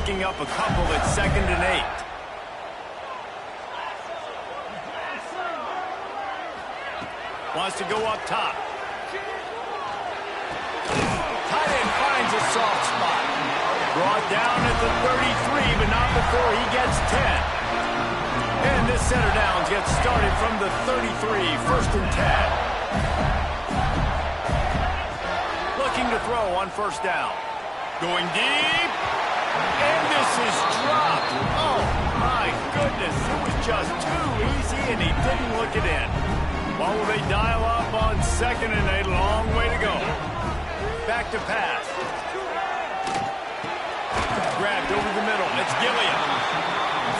picking up a couple at 2nd and 8. Wants to go up top. Tight end finds a soft spot. Brought down at the 33, but not before he gets 10. And this center downs gets started from the 33, 1st and 10. Looking to throw on 1st down. Going deep. And this is dropped. Oh, my goodness. It was just too easy, and he didn't look it in. What will they dial up on 2nd and 8? Long way to go. Back to pass. Grabbed over the middle. It's Gilliam.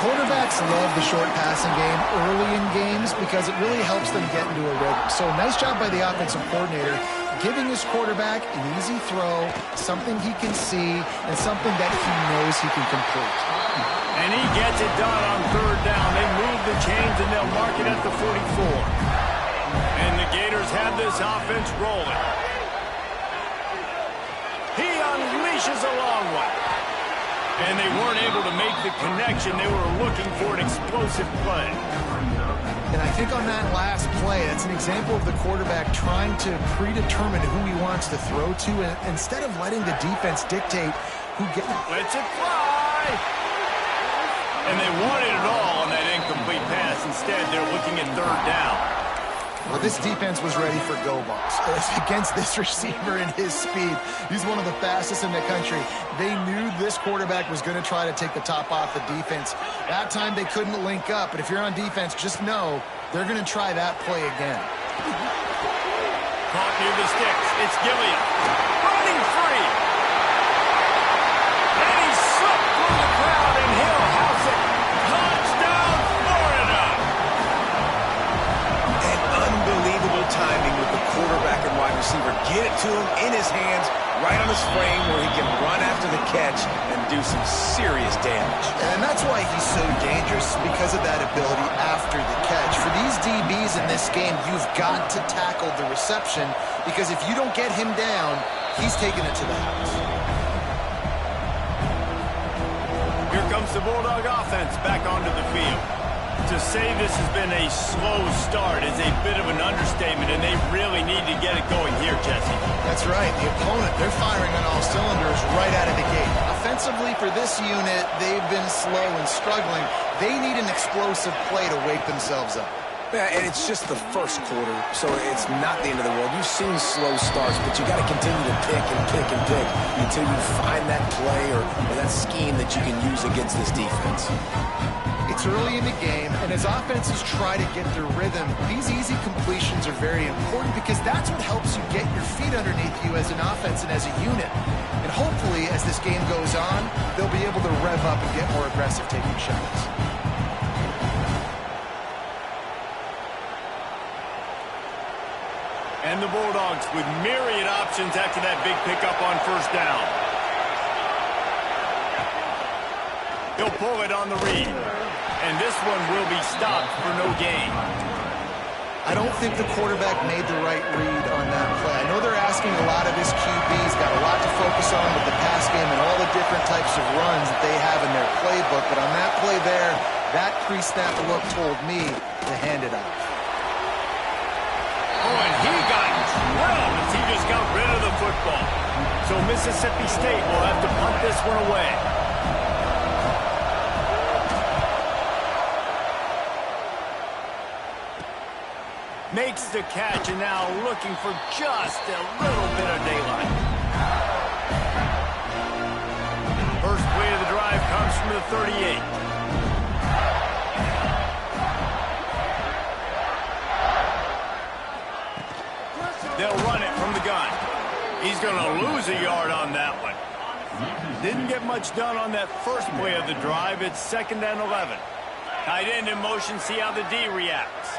Quarterbacks love the short passing game early in games because it really helps them get into a rhythm. So nice job by the offensive coordinator giving his quarterback an easy throw, something he can see, and something that he knows he can complete. And he gets it done on 3rd down. They move the chains and they'll mark it at the 44. And the Gators have this offense rolling. He unleashes a long one. And they weren't able to make the connection. They were looking for an explosive play. And I think on that last play, that's an example of the quarterback trying to predetermine who he wants to throw to, and instead of letting the defense dictate who gets it. Lets it fly. And they wanted it all on that incomplete pass. Instead, they're looking at 3rd down. Well, this defense was ready for go balls. Against this receiver and his speed, he's one of the fastest in the country. They knew this quarterback was going to try to take the top off the defense. That time they couldn't link up, but if you're on defense, just know they're going to try that play again. Caught near the sticks. It's Gilliam. Running free. And he's swept through the crowd, and he'll house it. Touchdown, Florida. And unbelievable timing with the quarterback and wide receiver. Get it to him in his hands, right on his frame where he can run after the catch and do some serious damage. And that's why he's so dangerous, because of that ability after the catch. For these DBs in this game, you've got to tackle the reception, because if you don't get him down, he's taking it to the house. Here comes the Bulldog offense back onto the field. To say this has been a slow start is a bit of an understatement, and they really need to get it going here, Jesse. That's right. The opponent, they're firing on all cylinders right out of the gate. Offensively, for this unit, they've been slow and struggling. They need an explosive play to wake themselves up. Yeah, and it's just the first quarter, so it's not the end of the world. You've seen slow starts, but you got to continue to pick and pick and pick until you find that play or that scheme that you can use against this defense. It's early in the game, and as offenses try to get their rhythm, these easy completions are very important because that's what helps you get your feet underneath you as an offense and as a unit. And hopefully, as this game goes on, they'll be able to rev up and get more aggressive taking shots. And the Bulldogs with myriad options after that big pickup on 1st down. He'll pull it on the read. And this one will be stopped for no gain. I don't think the quarterback made the right read on that play. I know they're asking a lot of his QBs, got a lot to focus on with the pass game and all the different types of runs that they have in their playbook. But on that play there, that pre-snap look told me to hand it off. Oh, and he got drilled as he just got rid of the football. So Mississippi State will have to punt this one away. Makes the catch, and now looking for just a little bit of daylight. First play of the drive comes from the 38. They'll run it from the gun. He's going to lose a yard on that one. Didn't get much done on that first play of the drive. It's 2nd and 11. Tight end in motion, see how the D reacts.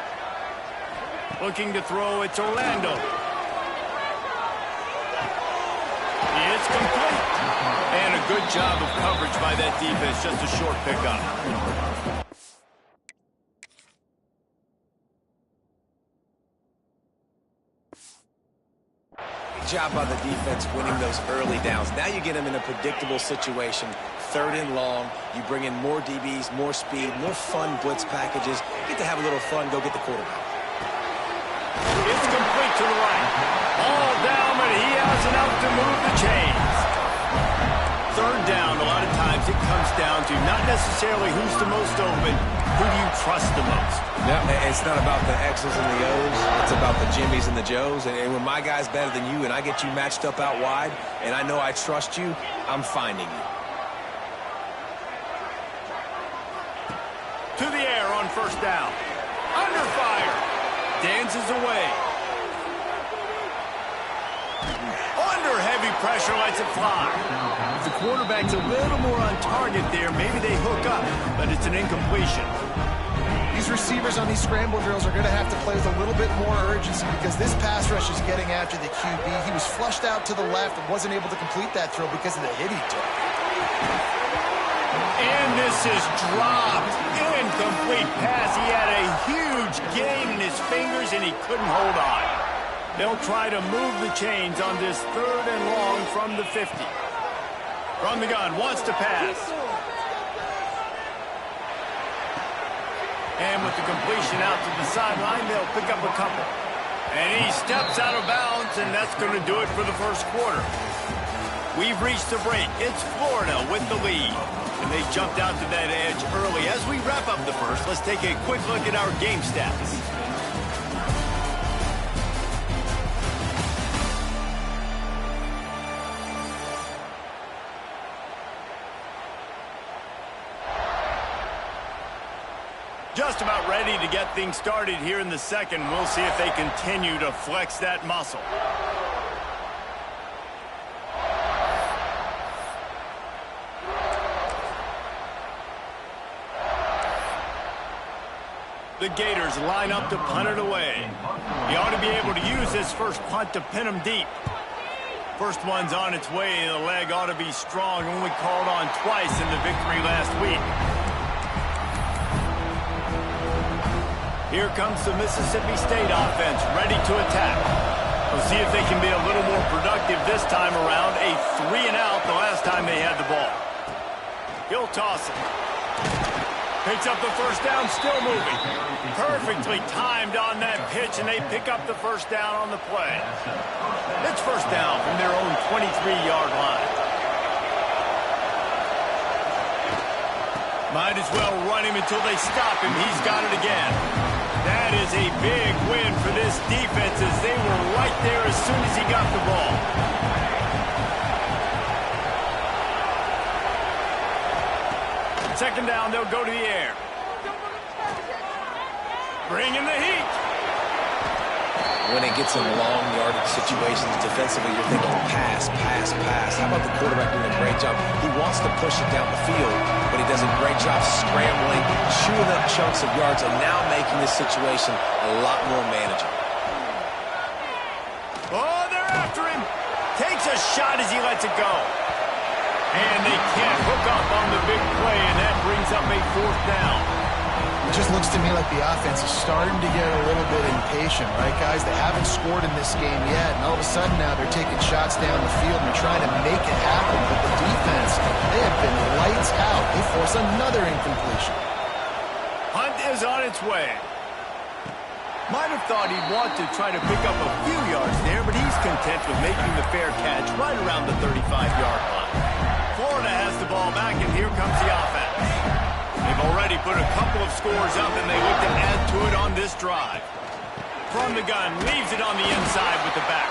Looking to throw, it's Orlando. It's complete. And a good job of coverage by that defense, just a short pickup. job by the defense winning those early downs. Now you get them in a predictable situation. 3rd and long. You bring in more DBs, more speed, more fun blitz packages. You get to have a little fun. Go get the quarterback. It's complete to the right. All down, but he has enough to move the chains. 3rd down, a lot of times it comes down to not necessarily who's the most open, who do you trust the most? Yeah, it's not about the X's and the O's. It's about the Jimmys and the Joes. And when my guy's better than you and I get you matched up out wide and I know I trust you, I'm finding you. To the air on 1st down. Under fire. Dances away. Under heavy pressure, lets it fly. The quarterback's a little more on target there. Maybe they hook up, but it's an incompletion. These receivers on these scramble drills are going to have to play with a little bit more urgency because this pass rush is getting after the QB. He was flushed out to the left and wasn't able to complete that throw because of the hit he took. And this is dropped. Incomplete pass. He had a huge gain in his fingers, and he couldn't hold on. They'll try to move the chains on this 3rd and long from the 50. From the gun, wants to pass. And with the completion out to the sideline, they'll pick up a couple. And he steps out of bounds, and that's going to do it for the 1st quarter. We've reached the break. It's Florida with the lead. And they jumped out to that edge early. As we wrap up the 1st, let's take a quick look at our game stats. Just about ready to get things started here in the 2nd. We'll see if they continue to flex that muscle. The Gators line up to punt it away. You ought to be able to use this first punt to pin them deep. First one's on its way. The leg ought to be strong. Only called on twice in the victory last week. Here comes the Mississippi State offense, ready to attack. We'll see if they can be a little more productive this time around. A 3-and-out the last time they had the ball. He'll toss it. Picks up the 1st down, still moving. Perfectly timed on that pitch, and they pick up the 1st down on the play. It's 1st down from their own 23-yard line. Might as well run him until they stop him. He's got it again. That is a big win for this defense as they were right there as soon as he got the ball. Second down, they'll go to the air. Bring in the heat. When it gets in long yardage situations defensively, you're thinking pass, pass, pass. How about the quarterback doing a great job? He wants to push it down the field, but he does a great job scrambling, chewing up chunks of yards, and now making this situation a lot more manageable. Oh, they're after him. Takes a shot as he lets it go. And they can't hook up on the big play, and that brings up a 4th down. It just looks to me like the offense is starting to get a little bit impatient, right, guys? They haven't scored in this game yet, and all of a sudden now they're taking shots down the field and trying to make it happen. But the defense, they have been lights out. They force another incompletion. Hunt is on its way. Might have thought he'd want to try to pick up a few yards there, but he's content with making the fair catch right around the 35-yard line. Florida has the ball back, and here comes the offense. They've already put a couple of scores up, and they look to add to it on this drive. From the gun, leaves it on the inside with the back.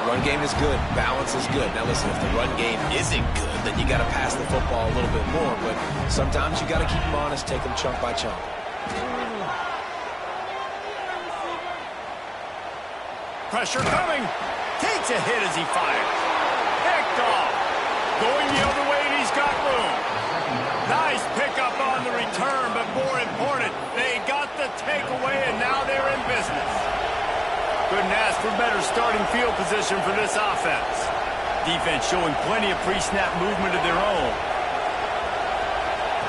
Run game is good. Balance is good. Now listen, if the run game isn't good, then you got to pass the football a little bit more. But sometimes you got to keep them honest, take them chunk by chunk. Pressure coming. Takes a hit as he fires. Picked off. Going the other way, and he's got room. Nice pickup on the return, but more important, they got the takeaway, and now they're in business. Couldn't ask for better starting field position for this offense. Defense showing plenty of pre-snap movement of their own.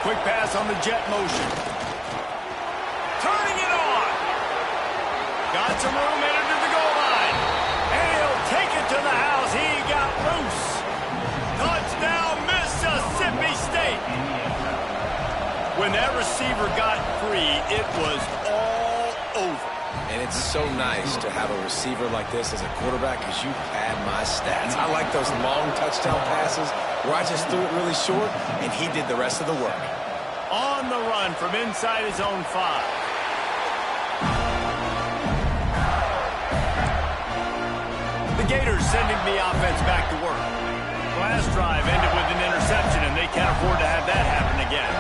Quick pass on the jet motion. Turning it on. Got some room, headed to the goal line. And he'll When that receiver got free, it was all over. And it's so nice to have a receiver like this as a quarterback because you pad my stats. I like those long touchdown passes where I just threw it really short and he did the rest of the work. On the run from inside his own 5. The Gators sending the offense back to work. Last drive ended with an interception, and they can't afford to have that happen again.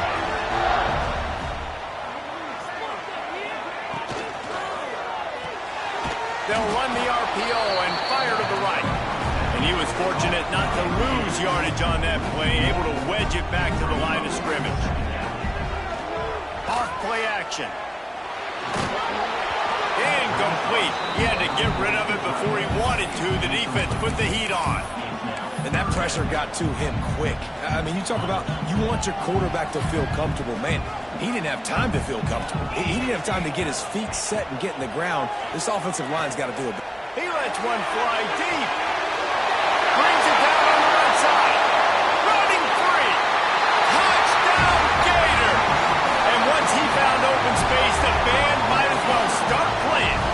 They'll run the RPO and fire to the right. And he was fortunate not to lose yardage on that play, able to wedge it back to the line of scrimmage. Off play action. Incomplete. He had to get rid of it before he wanted to. The defense put the heat on. And that pressure got to him quick. I mean, you talk about you want your quarterback to feel comfortable. Man, he didn't have time to feel comfortable. He didn't have time to get his feet set and get in the ground. This offensive line's got to do a bit. He lets one fly deep. Brings it down on the right side. Running free. Touchdown, Gator. And once he found open space, the band might as well start playing.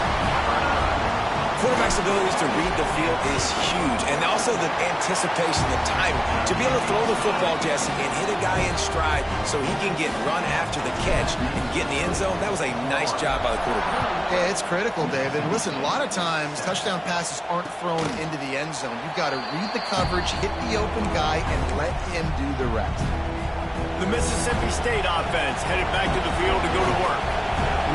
Quarterback's abilities to read the field is huge. And also the anticipation, the timing. To be able to throw the football, Jesse, and hit a guy in stride so he can get run after the catch and get in the end zone, that was a nice job by the quarterback. Yeah, it's critical, David. Listen, a lot of times touchdown passes aren't thrown into the end zone. You've got to read the coverage, hit the open guy, and let him do the rest. The Mississippi State offense headed back to the field to go to work.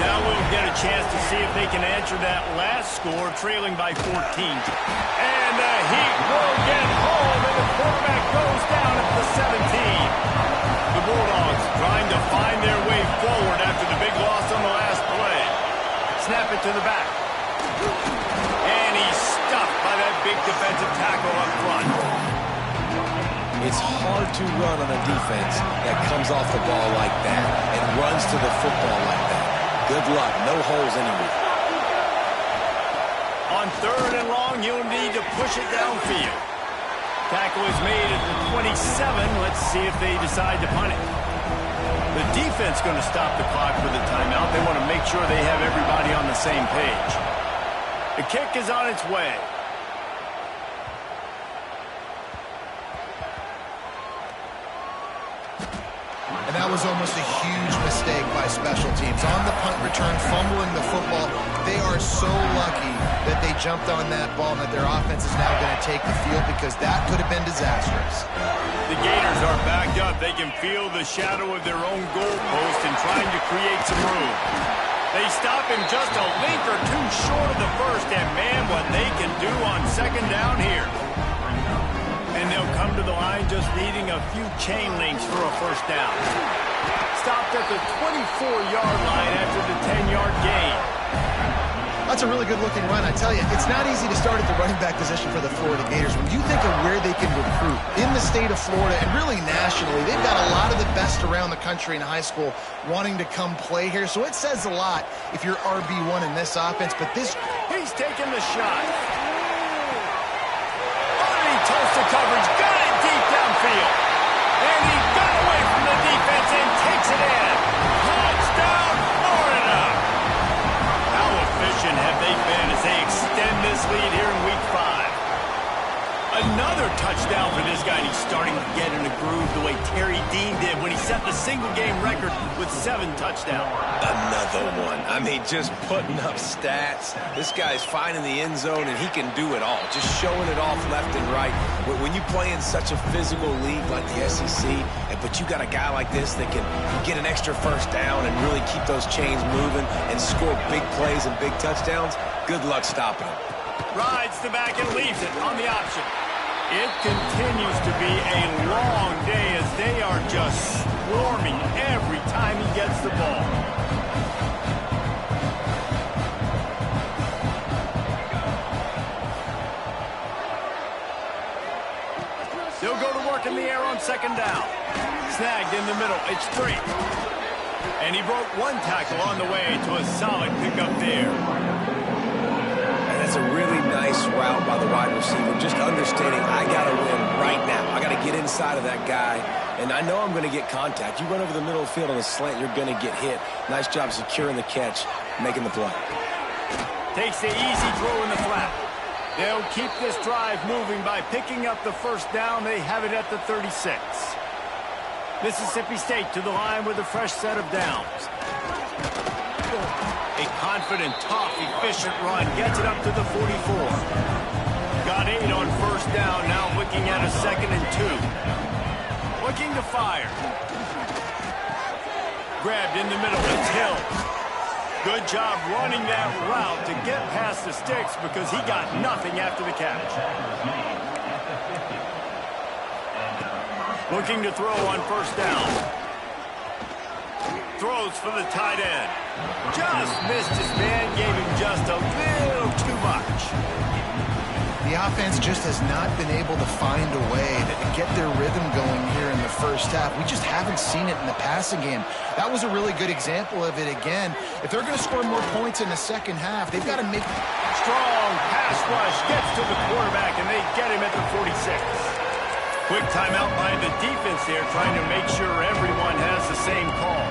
Now we'll get a chance to see if they can answer that last score, trailing by 14. And the heat will get home, and the quarterback goes down at the 17. The Bulldogs trying to find their way forward after the big loss on the last play. Snap it to the back. And he's stuffed by that big defensive tackle up front. It's hard to run on a defense that comes off the ball like that and runs to the football like that. Good luck. No holes anywhere. On 3rd and long, you'll need to push it downfield. Tackle is made at the 27. Let's see if they decide to punt it. The defense going to stop the clock with a timeout. They want to make sure they have everybody on the same page. The kick is on its way. And that was almost a huge mistake by special teams. On the punt return, fumbling the football, they are so lucky that they jumped on that ball and that their offense is now going to take the field because that could have been disastrous. The Gators are backed up. They can feel the shadow of their own goalpost and trying to create some room. They stop him just a link or two short of the first, and man, what they can do on 2nd down here. And they'll come to the line just needing a few chain links for a 1st down. Stopped at the 24-yard line after the 10-yard gain. That's a really good-looking run. I tell you, it's not easy to start at the running back position for the Florida Gators. When you think of where they can recruit in the state of Florida and really nationally, they've got a lot of the best around the country in high school wanting to come play here. So it says a lot if you're RB1 in this offense. But this... He's taking the shot. Tulsa coverage, got it deep downfield. And he got away from the defense and takes it in. Touchdown, Florida. How efficient have they been as they extend this lead here in Week 5? Another touchdown for this guy, and he's starting to get in a groove the way Terry Dean did when he set the single-game record with 7 touchdowns. Another one. I mean, just putting up stats. This guy's finding the end zone, and he can do it all. Just showing it off left and right. When you play in such a physical league like the SEC, but you got a guy like this that can get an extra 1st down and really keep those chains moving and score big plays and big touchdowns, good luck stopping him. Rides the back and leaves it on the option. It continues to be a long day as they are just swarming every time he gets the ball. They'll go to work in the air on 2nd down. Snagged in the middle. It's free. And he broke one tackle on the way to a solid pickup there. That's a really nice route by the wide receiver, just understanding I got to win right now. I got to get inside of that guy and I know I'm going to get contact. You run over the middle of the field on a slant, you're going to get hit. Nice job securing the catch, making the play. Takes the easy throw in the flat. They'll keep this drive moving by picking up the first down. They have it at the 36. Mississippi State to the line with a fresh set of downs. A confident, tough, efficient run gets it up to the 44. Got 8 on first down, now looking at a 2nd and 2. Looking to fire. Grabbed in the middle, it's Hill. Good job running that route to get past the sticks because he got nothing after the catch. Looking to throw on first down. Throws for the tight end. Just missed his man, gave him just a little too much. The offense just has not been able to find a way to get their rhythm going here in the first half. We just haven't seen it in the passing game. That was a really good example of it again. If they're going to score more points in the second half, they've got to make... Strong pass rush gets to the quarterback, and they get him at the 46. Quick timeout by the defense there, trying to make sure everyone has the same call.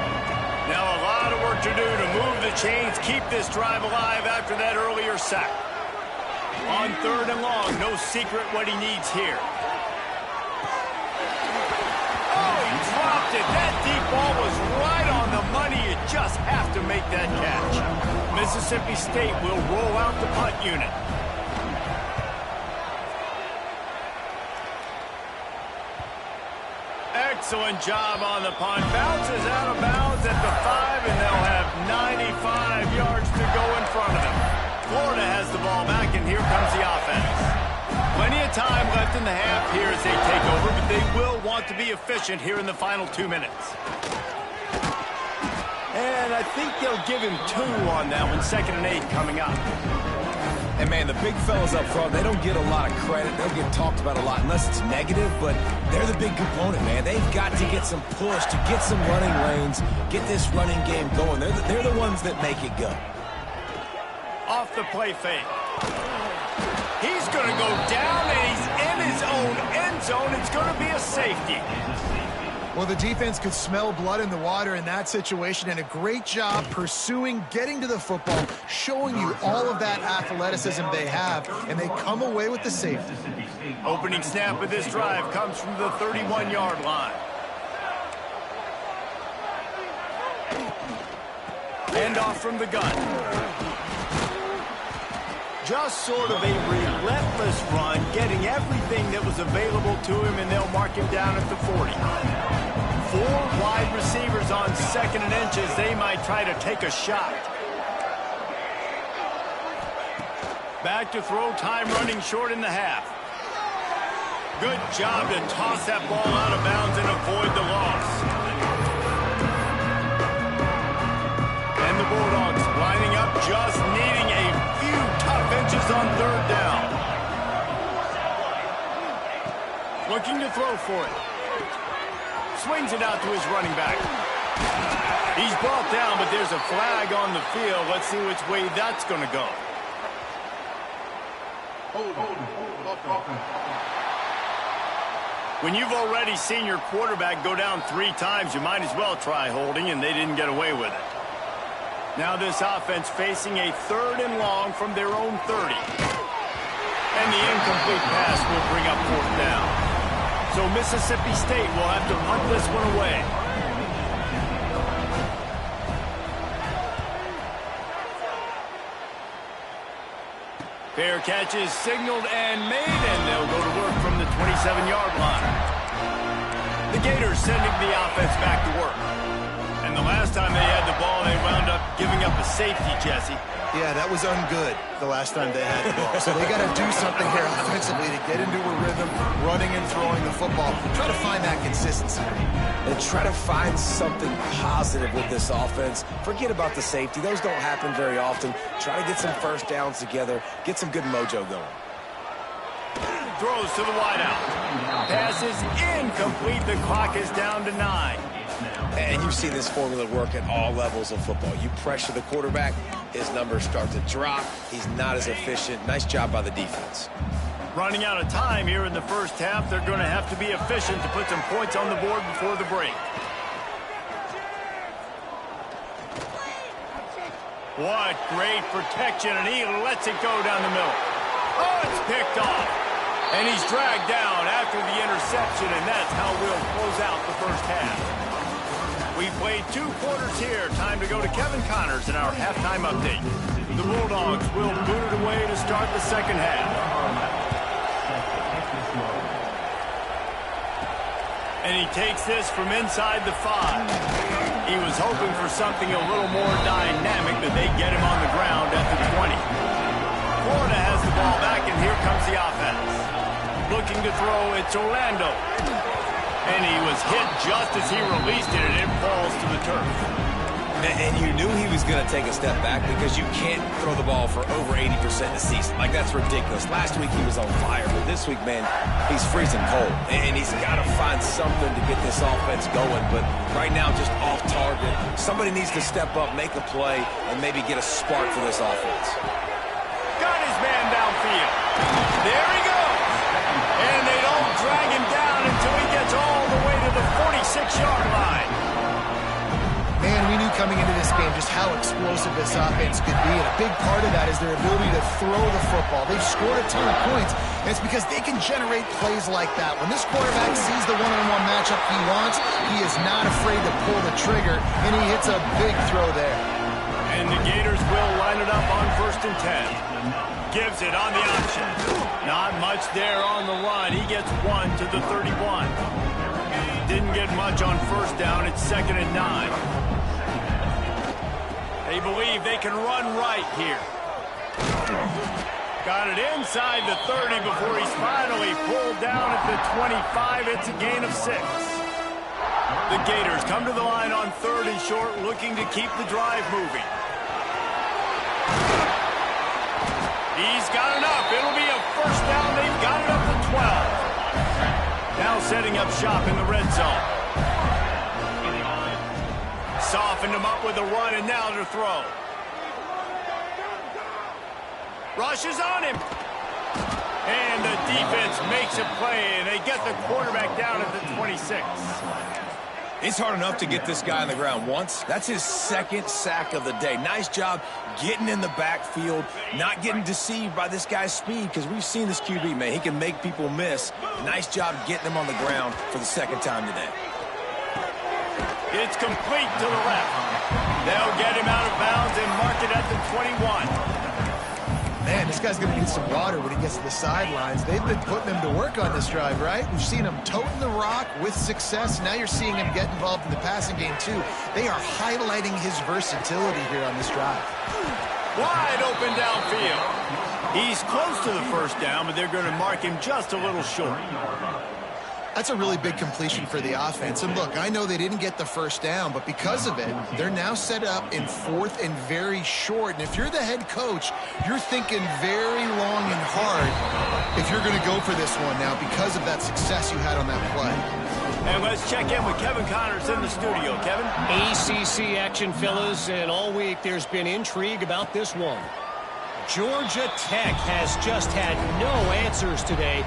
Now a lot of work to do to move the chains, keep this drive alive after that earlier sack. On 3rd and long, no secret what he needs here. Oh, he dropped it. That deep ball was right on the money. You just have to make that catch. Mississippi State will roll out the punt unit. Excellent job on the punt. Bounces out of bounds at the 5, and they'll have 95 yards to go in front of them. Florida has the ball back, and here comes the offense. Plenty of time left in the half here as they take over, but they will want to be efficient here in the final 2 minutes. And I think they'll give him 2 on that one, 2nd and 8 coming up. And, man, the big fellas up front, they don't get a lot of credit. They'll get talked about a lot unless it's negative, but they're the big component, man. They've got to get some push, to get some running lanes, get this running game going. They're the ones that make it go. Off the play fake. He's going to go down, and he's in his own end zone. It's going to be a safety. Well, the defense could smell blood in the water in that situation, and a great job pursuing, getting to the football, showing you all of that athleticism they have, and they come away with the safety. Opening snap of this drive comes from the 31-yard line. Hand off from the gun. Just sort of a relentless run, getting everything that was available to him, and they'll mark him down at the 40. 4 wide receivers on 2nd and inches. They might try to take a shot. Back to throw, time running short in the half. Good job to toss that ball out of bounds and avoid the loss. And the Bulldogs lining up, just needing a few tough inches on 3rd down. Looking to throw for it. Swings it out to his running back. He's brought down, but there's a flag on the field. Let's see which way that's going to go. When you've already seen your quarterback go down 3 times, you might as well try holding, and they didn't get away with it. Now this offense facing a 3rd and long from their own 30. And the incomplete pass will bring up 4th down. So Mississippi State will have to punt this one away. Fair catch is signaled and made, and they'll go to work from the 27-yard line. The Gators sending the offense back to work. And the last time they had the ball, they wound up giving up a safety, Jesse. Yeah, that was ungood the last time they had the ball. So they got to do something here offensively to get into a rhythm, running and throwing the football. Try to find that consistency. And try to find something positive with this offense. Forget about the safety. Those don't happen very often. Try to get some first downs together. Get some good mojo going. Throws to the wideout. Pass is incomplete. The clock is down to 9. And you see this formula work at all levels of football. You pressure the quarterback, his numbers start to drop. He's not as efficient. Nice job by the defense. Running out of time here in the first half. They're going to have to be efficient to put some points on the board before the break. What great protection, and he lets it go down the middle. Oh, it's picked off. And he's dragged down after the interception, and that's how we'll close out the first half. We played 2 quarters here. Time to go to Kevin Connors in our halftime update. The Bulldogs will boot it away to start the second half. And he takes this from inside the 5. He was hoping for something a little more dynamic, but they get him on the ground at the 20. Florida has the ball back, and here comes the offense. Looking to throw, it's Orlando. And he was hit just as he released it, and it falls to the turf. And you knew he was going to take a step back because you can't throw the ball for over 80% of the season. Like, that's ridiculous. Last week he was on fire, but this week, man, he's freezing cold. And he's got to find something to get this offense going. But right now, just off target. Somebody needs to step up, make a play, and maybe get a spark for this offense. Got his man downfield. There he goes. And they don't drag him down until he gets all the way to the 46-yard line. Man, we knew coming into this game just how explosive this offense could be, and a big part of that is their ability to throw the football. They've scored a ton of points, and it's because they can generate plays like that. When this quarterback sees the one-on-one matchup he wants, he is not afraid to pull the trigger, and he hits a big throw there. And the Gators will line it up on 1st and 10. Gives it on the option. Not much there on the run. He gets 1 to the 31. Didn't get much on 1st down. It's 2nd and 9. They believe they can run right here. Got it inside the 30 before he's finally pulled down at the 25. It's a gain of 6. The Gators come to the line on 3rd and short, looking to keep the drive moving. He's got enough. It'll be a 1st down. They've got it up to 12. Now setting up shop in the red zone. Softened him up with a run, and now to throw. Rushes on him. And the defense makes a play, and they get the quarterback down at the 26. It's hard enough to get this guy on the ground once. That's his 2nd sack of the day. Nice job getting in the backfield, not getting deceived by this guy's speed, because we've seen this QB, man. He can make people miss. Nice job getting him on the ground for the 2nd time today. It's complete to the left. They'll get him out of bounds and mark it at the 21. Man, this guy's going to need some water when he gets to the sidelines. They've been putting him to work on this drive, right? We've seen him toting the rock with success. Now you're seeing him get involved in the passing game, too. They are highlighting his versatility here on this drive. Wide open downfield. He's close to the 1st down, but they're going to mark him just a little short. That's a really big completion for the offense. And look, I know they didn't get the 1st down, but because of it, they're now set up in 4th and very short. And if you're the head coach, you're thinking very long and hard if you're going to go for this one now because of that success you had on that play. And let's check in with Kevin Connors in the studio. Kevin? ACC action, fellas, and all week there's been intrigue about this one. Georgia Tech has just had no answers today.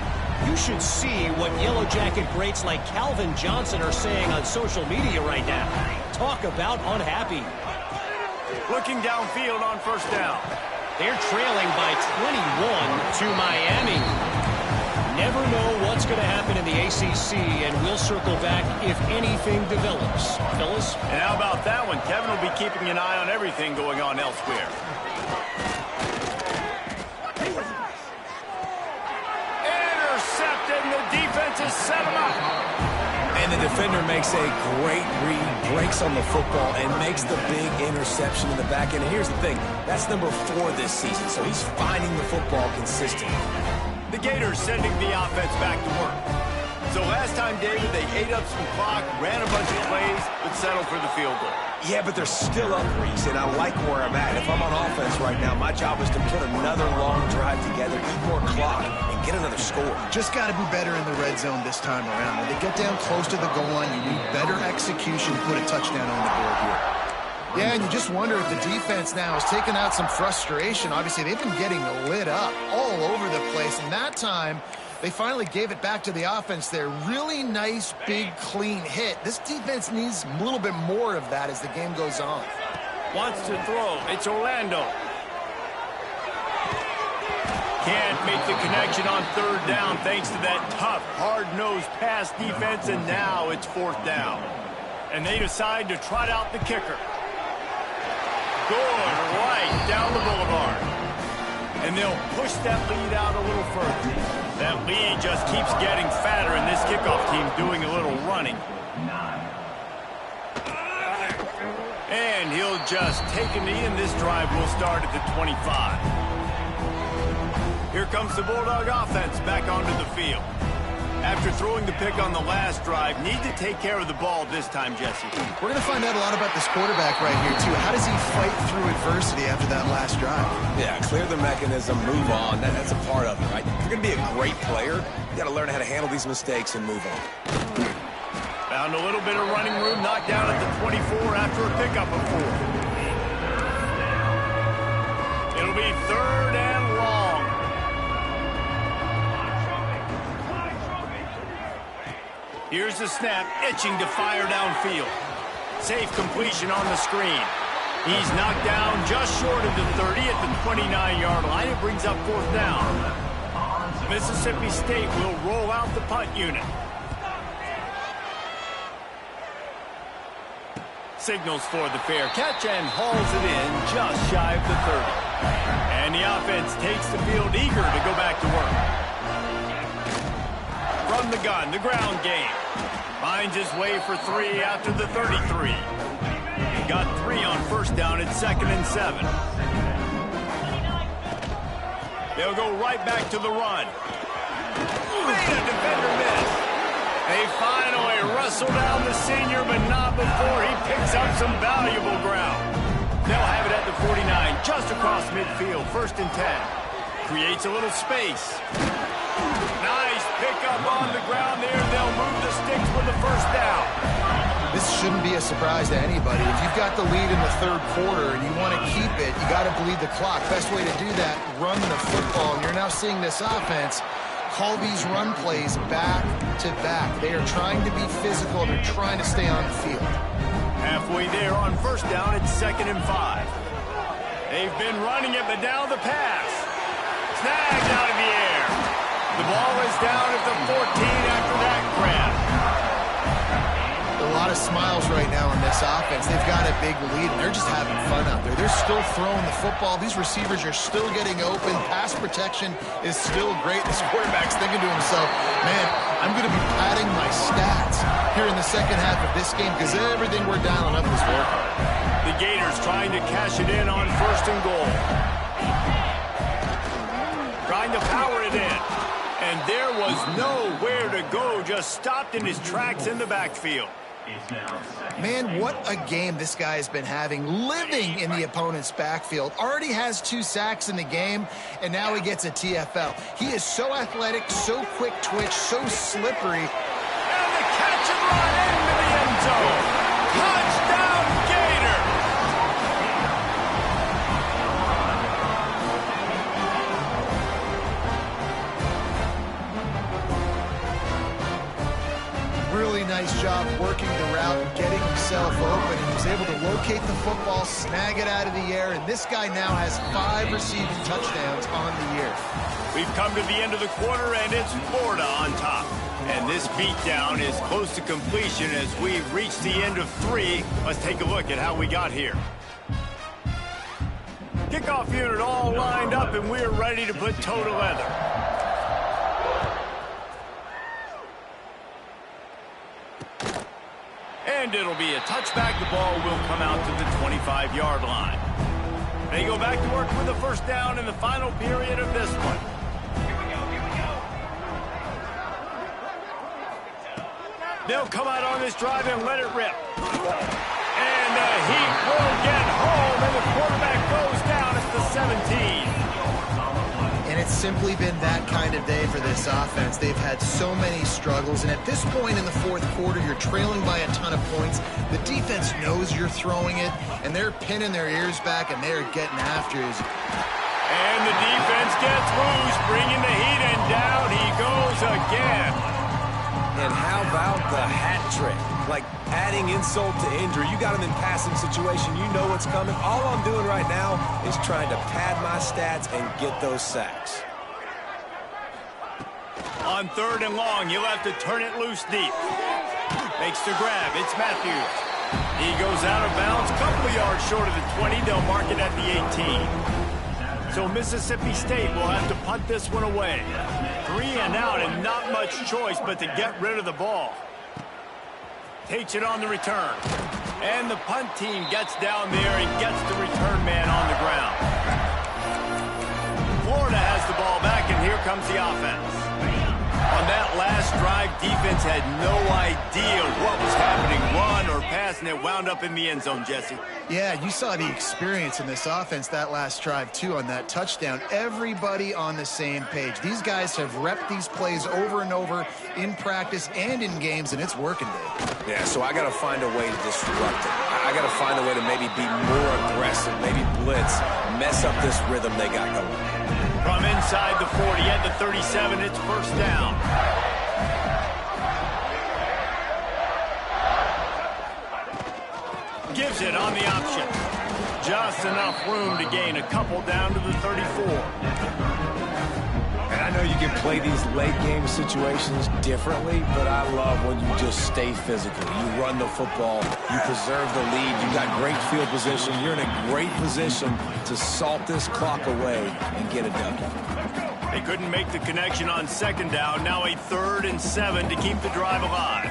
You should see what Yellow Jacket greats like Calvin Johnson are saying on social media right now. Talk about unhappy. Looking downfield on 1st down. They're trailing by 21 to Miami. Never know what's going to happen in the ACC, and we'll circle back if anything develops. Fellas? And how about that one? Kevin will be keeping an eye on everything going on elsewhere. Intercepted, and the defense has set him up. And the defender makes a great read, breaks on the football, and makes the big interception in the back end. And here's the thing, that's number 4 this season, so he's finding the football consistently. The Gators sending the offense back to work. So last time, David, they ate up some clock, ran a bunch of plays, but settled for the field goal. Yeah, but they're still up, Reese, and I like where I'm at. If I'm on offense right now, my job is to put another long drive together, eat more clock, and get another score. Just got to be better in the red zone this time around. When they get down close to the goal line, you need better execution to put a touchdown on the board here. Yeah, and you just wonder if the defense now has taken out some frustration. Obviously, they've been getting lit up all over the place, and that time they finally gave it back to the offense there. Really nice, big, clean hit. This defense needs a little bit more of that as the game goes on. Wants to throw. It's Orlando. Can't make the connection on third down thanks to that tough, hard-nosed pass defense, and now it's fourth down. And they decide to trot out the kicker. Good right down the boulevard. And they'll push that lead out a little further. That lead just keeps getting fatter, and this kickoff team's doing a little running. And he'll just take a knee, and this drive will start at the 25. Here comes the Bulldog offense back onto the field. After throwing the pick on the last drive, need to take care of the ball this time, Jesse. We're going to find out a lot about this quarterback right here, too. How does he fight through adversity after that last drive? Yeah, clear the mechanism, move on. That's a part of it, right? If you're going to be a great player, you got to learn how to handle these mistakes and move on. Found a little bit of running room, knocked down at the 24 after a pickup of 4. It'll be third and long. Here's the snap, itching to fire downfield. Safe completion on the screen. He's knocked down just short of the 30 at the 29-yard line. It brings up fourth down. Mississippi State will roll out the punt unit. Signals for the fair catch and hauls it in just shy of the 30. And the offense takes the field eager to go back to work. From the gun, the ground game. Finds his way for 3 after the 33. He got 3 on first down at 2nd and 7. They'll go right back to the run. Made a defender miss. They finally wrestle down the senior, but not before he picks up some valuable ground. They'll have it at the 49, just across midfield, 1st and 10. Creates a little space. Nice pickup on the ground there. They'll move the sticks for the first down. This shouldn't be a surprise to anybody. If you've got the lead in the third quarter and you want to keep it, you got to bleed the clock. Best way to do that, run the football. And you're now seeing this offense call these run plays back to back. They are trying to be physical. They're trying to stay on the field. Halfway there on first down, it's 2nd and 5. They've been running it, but now the pass. Snagged out of the air. The ball is down at the 14 after that grab. A lot of smiles right now on this offense. They've got a big lead, and they're just having fun out there. They're still throwing the football. These receivers are still getting open. Pass protection is still great. This quarterback's thinking to himself, man, I'm going to be padding my stats here in the second half of this game because everything we're dialing up is working. The Gators trying to cash it in on 1st and goal. Trying to power it in. And there was nowhere to go, just stopped in his tracks in the backfield. Man, what a game this guy has been having, living in the opponent's backfield. Already has 2 sacks in the game, and now he gets a TFL. He is so athletic, so quick twitch, so slippery. And the catch and run into the end zone. Touchdown, Gator! Really nice job working the route and getting himself open. He was able to locate the football, snag it out of the air, and this guy now has 5 receiving touchdowns on the year. We've come to the end of the quarter, and it's Florida on top. And this beatdown is close to completion as we've reached the end of 3. Let's take a look at how we got here. Kickoff unit all lined up, and we're ready to put toe to leather. And it'll be a touchback. The ball will come out to the 25-yard line. They go back to work with the first down in the final period of this one. They'll come out on this drive and let it rip. And the heat will get home, and the quarterback goes down at the 17. And it's simply been that kind of day for this offense. They've had so many struggles, and at this point in the fourth quarter, you're trailing by a ton of points. The defense knows you're throwing it, and they're pinning their ears back, and they're getting after it. And the defense gets loose, bringing the heat, and down he goes again. And how about the hat trick? Like adding insult to injury. You got him in passing situation. You know what's coming. All I'm doing right now is trying to pad my stats and get those sacks. On 3rd and long, you'll have to turn it loose deep. Makes the grab. It's Matthews. He goes out of bounds, a couple of yards short of the 20. They'll mark it at the 18. So Mississippi State will have to punt this one away. 3 and out, and not much choice but to get rid of the ball. Takes it on the return. And the punt team gets down there and gets the return man on the ground. Florida has the ball back, and here comes the offense. On that last drive, defense had no idea what was happening, run or pass, and it wound up in the end zone, Jesse. Yeah, you saw the experience in this offense that last drive, too, on that touchdown. Everybody on the same page. These guys have repped these plays over and over in practice and in games, and it's working, Dave. Yeah, so I got to find a way to disrupt it. I got to find a way to maybe be more aggressive, maybe blitz, mess up this rhythm they got going. From inside the 40 at the 37, it's first down. Gives it on the option. Just enough room to gain a couple down to the 34. And I know you can play these late game situations differently, but I love when you just stay physical. You run the football, you preserve the lead, you got great field position, you're in a great position to salt this clock away and get a W. They couldn't make the connection on 2nd down. Now a 3rd and 7 to keep the drive alive.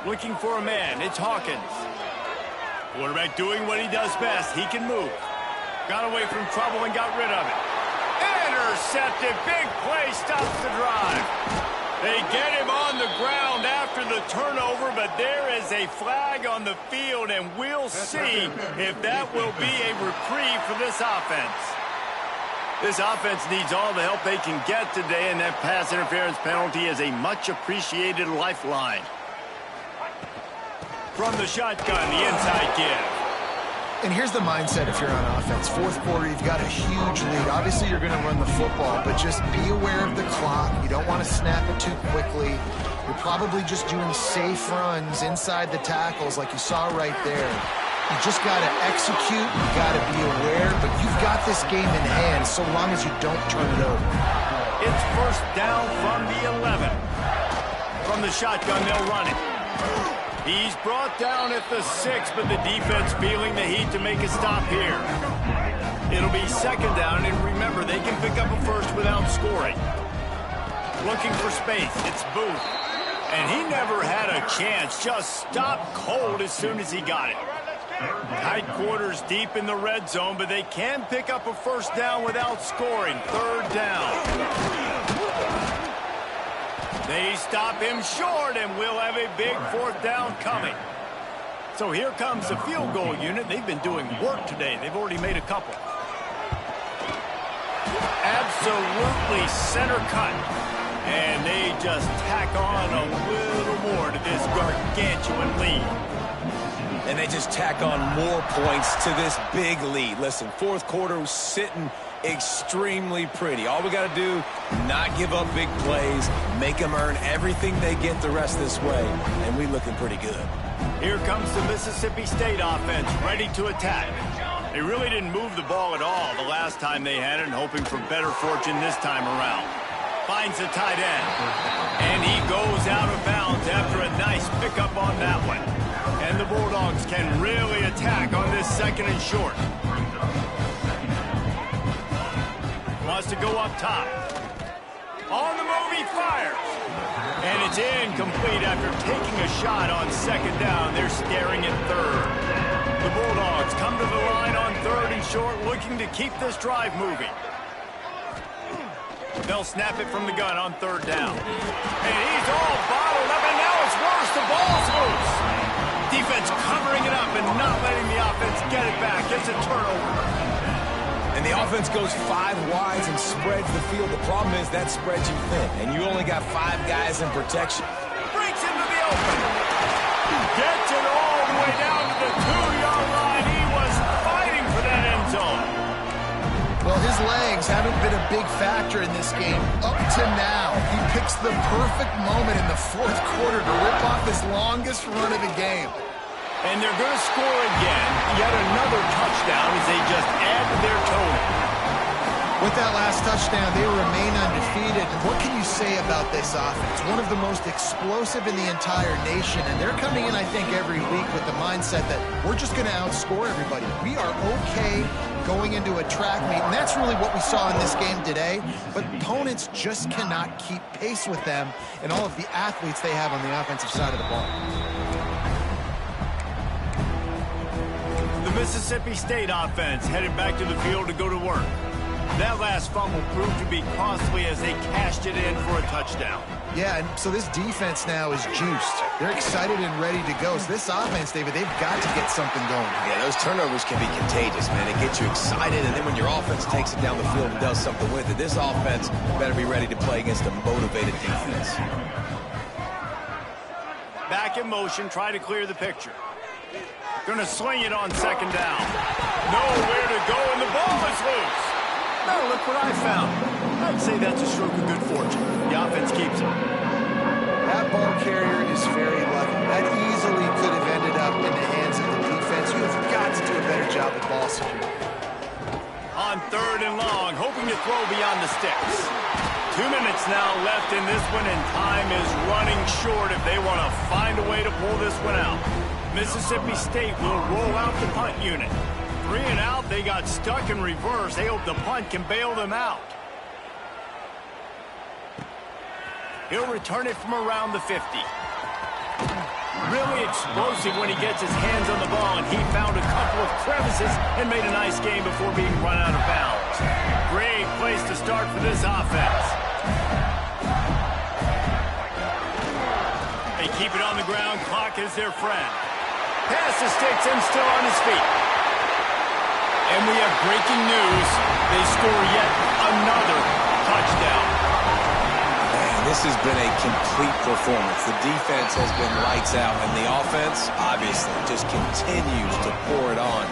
Looking for a man, it's Hawkins. Quarterback doing what he does best. He can move. Got away from trouble and got rid of it. Intercepted. Big play stops the drive. They get him on the ground after the turnover, but there is a flag on the field, and we'll see if that will be a reprieve for this offense. This offense needs all the help they can get today, and that pass interference penalty is a much-appreciated lifeline. From the shotgun, the inside give. And here's the mindset if you're on offense. Fourth quarter, you've got a huge lead. Obviously, you're going to run the football, but just be aware of the clock. You don't want to snap it too quickly. You're probably just doing safe runs inside the tackles like you saw right there. You just got to execute. You got to be aware, but you've got this game in hand so long as you don't turn it over. It's first down from the 11. From the shotgun, they'll run it. He's brought down at the 6, but the defense feeling the heat to make a stop here. It'll be 2nd down, and remember, they can pick up a first without scoring. Looking for space, it's Booth. And he never had a chance, just stopped cold as soon as he got it. Tight quarters deep in the red zone, but they can pick up a first down without scoring. 3rd down. They stop him short, and we'll have a big 4th down coming. So here comes the field goal unit. They've been doing work today. They've already made a couple. Absolutely center cut. And they just tack on a little more to this gargantuan lead. And they just tack on more points to this big lead. Listen, 4th quarter was sitting extremely pretty. All we got to do, not give up big plays, make them earn everything they get the rest this way, and we looking pretty good. Here comes the Mississippi State offense, ready to attack. They really didn't move the ball at all the last time they had it, and hoping for better fortune this time around. Finds the tight end, and he goes out of bounds after a nice pickup on that one. And the Bulldogs can really attack on this 2nd and short. Wants to go up top. On the move, he fires. And it's incomplete after taking a shot on 2nd down. They're staring at 3rd. The Bulldogs come to the line on 3rd and short, looking to keep this drive moving. They'll snap it from the gun on 3rd down. And he's all bottled up, and now it's worse. The ball's loose. Defense covering it up and not letting the offense get it back. It's a turnover. And the offense goes 5 wides and spreads the field. The problem is that spreads you thin, and you only got 5 guys in protection. Breaks into the open. Gets it all the way down to the 2-yard line. He was fighting for that end zone. Well, his legs haven't been a big factor in this game up to now. He picks the perfect moment in the fourth quarter to rip off his longest run of the game. And they're going to score again. Yet another touchdown as they just add to their total. With that last touchdown, they remain undefeated. And what can you say about this offense? One of the most explosive in the entire nation. And they're coming in, I think, every week with the mindset that we're just going to outscore everybody. We are okay going into a track meet. And that's really what we saw in this game today. But opponents just cannot keep pace with them and all of the athletes they have on the offensive side of the ball. The Mississippi State offense headed back to the field to go to work. That last fumble proved to be costly as they cashed it in for a touchdown. Yeah, and so this defense now is juiced. They're excited and ready to go. So this offense, David, they've got to get something going. Yeah, those turnovers can be contagious, man. It gets you excited, and then when your offense takes it down the field and does something with it, this offense better be ready to play against a motivated defense. Back in motion, try to clear the picture. Gonna sling it on second down. Nowhere to go, and the ball is loose. Now look what I found. I'd say that's a stroke of good fortune. The offense keeps it. That ball carrier is very lucky. That easily could have ended up in the hands of the defense. You have got to do a better job with ball security. On 3rd and long, hoping to throw beyond the sticks. 2 minutes now left in this one, and time is running short if they want to find a way to pull this one out. Mississippi State will roll out the punt unit. 3 and out, they got stuck in reverse. They hope the punt can bail them out. He'll return it from around the 50. Really explosive when he gets his hands on the ball, and he found a couple of crevices and made a nice game before being run out of bounds. Great place to start for this offense. They keep it on the ground. Clock is their friend. Pass the sticks and still on his feet. And we have breaking news. They score yet another touchdown. Man, this has been a complete performance. The defense has been lights out, and the offense, obviously, just continues to pour it on.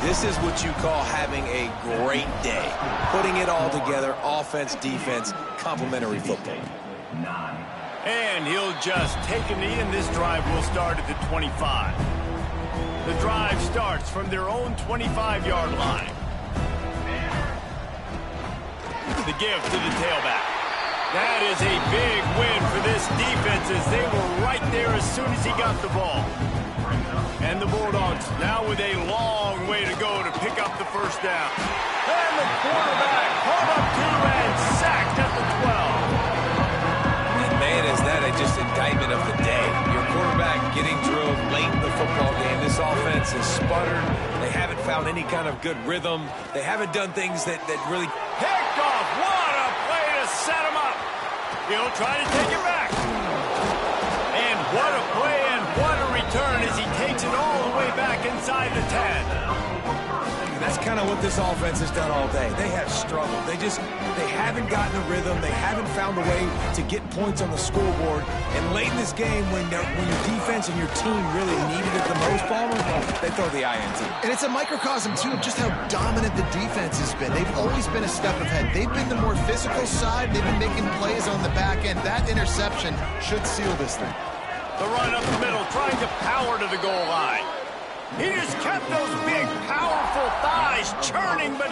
This is what you call having a great day. Putting it all together, offense, defense, complementary football. And he'll just take a knee, and this drive will start at the 25. The drive starts from their own 25-yard line. The give to the tailback. That is a big win for this defense as they were right there as soon as he got the ball. And the Bulldogs now with a long way to go to pick up the first down. And the quarterback pulled up 2 and sacked at the 12. And man, is that just indictment of the day. Your quarterback getting drilled late in the football game. This offense is sputtered. They haven't found any kind of good rhythm. They haven't done things that really... Picked off. What a play to set him up. He'll try to take it back. And what a play and what a return as he takes it all the way back inside the 10. That's kind of what this offense has done all day. They have struggled. They haven't gotten a rhythm. They haven't found a way to get points on the scoreboard. And late in this game, when your defense and your team really needed it the most, Palmer, they throw the INT. And it's a microcosm, too, of just how dominant the defense has been. They've always been a step ahead. They've been the more physical side. They've been making plays on the back end. That interception should seal this thing. The run up the middle, trying to power to the goal line. He just kept those big, powerful thighs churning, but he'll